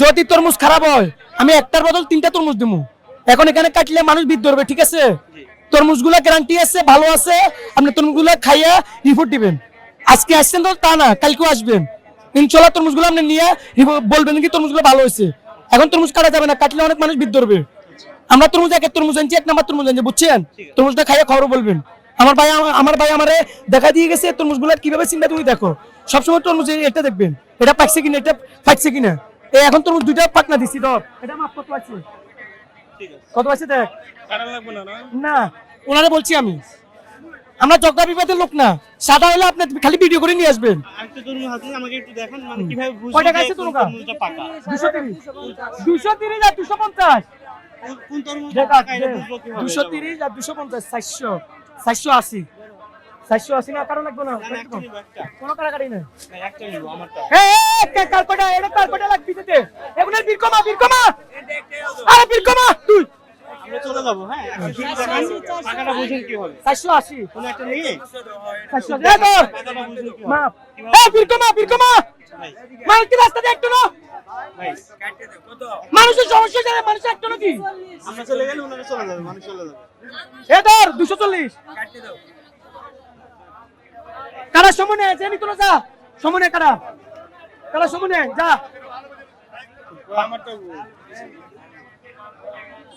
যদি তরমুজ খারাপ হয় আমি একটার বদল 3টা তরমুজ দেবো। এখন এখানে কাটলে মানুষ বিদ ধরবে, ঠিক আছে? তরমুজগুলো গ্যারান্টি আছে, ভালো আছে, আপনি তরমুজগুলো খাইয়া রিপোর্ট দিবেন। আজকে আসছেন তো তা না, কালকেও আসবেন ইনশাল্লাহ। তরমুজগুলো আপনি নিয়ে বলবেন কি তরমুজগুলো ভালো হয়েছে। এখন তরমুজ কাটা যাবে না, কাটলে অনেক মানুষ বিদ ধরবে। আমরা তরমুজ একের তরমুজ আনছি, 1 নাম্বার তরমুজ আনছি, বুঝছেন? তরমুজটা খাইয়া খবর বলবেন। আমার ভাই আমারে দেখা দিয়ে গেছে তরমুজগুলো কিভাবে চিন্তা, তুমি দেখো সবসময় তরমুজ এটা দেখবেন, এটা পাকছে কিনা, এটা ফাটছে কিনা। এই এখন তরমুজ 2টা পাকনা দিছি, ধর এটা মাপ কত আছে, কত আছে দেখ। না ওনারে বলছি আমি, আমরা জগদা বিবাদের লোক না, সাদা হলে আপনি খালি ভিডিও করে নিয়ে আসবেন। আমাকে একটু দেখান, মানে কিভাবে বুঝবো কয় টাকা আছে তরমুজটা? 230 230 আর 250। কোন তরমুজ দেখা পাকা এটা বুঝবো কিভাবে? 230 আর 250 400 480 480 না, কারণ লাগবে না, কোনো কারাকারি না। একটা নিব আমারটা। এই কালকটা এটা কালকটা লাগবে দিতে, এগুলোর বীর কমা আরে বীর কমা তুই। আমরা চলে যাব, হ্যাঁ এখন শুধু দেখান পাকাটা বুঝুন কি হবে। 480 কোন একটা নিয়ে 480 দে তোর পাকাটা বুঝুন কি হবে। মাপ। এই বীর কমা ভাই মাল কি রাস্তা দিয়ে একটু না, ভাই মানুষের সমস্যা জানে, মানুষের একটু নাকি আমরা চলে গেলে ওনারা চলে যাবে, মানুষ চলে যাবে। এ ধর 240 কারা সমনে আছে নি তোরা, যা সমনে কারা সমনে যা। আমারটা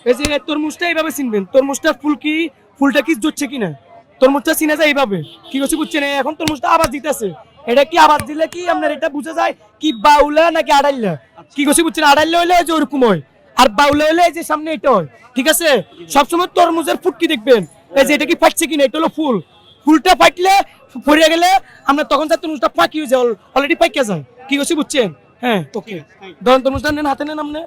এই যে তরমুজটা এইভাবে চিনবেন, তরমুজটা ফুলটা কি জুটছে কিনা, তরমুজটা চিনা যায় এইভাবে। কি করছে বুঝছেন? এখন তরমুজটা আওয়াজ দিতেছে, এটা কি আওয়াজ দিলে কি আপনার এটা বোঝা যায় কি বাউলা নাকি আড়াইলা। কি করছে বুঝছেন? আড়াইলা হইলে যে ওরকম হয়, আর বাউলা হইলে এই যে সামনে এটা হয়, ঠিক আছে? সবসময় তরমুজের ফুটকি দেখবেন, এই যে এটা কি ফাটছে কিনা, এটা হলো ফুলটা ফাটলে ফরিয়ে গেলে আমরা তখন তার তরমুজটা ফাঁকি হয়ে যায়, অলরেডি পাইকে যায়। কি করছে বুঝছেন? হ্যাঁ ওকে, ধরেন তরমুজটা নেন, হাতে নেন আপনি।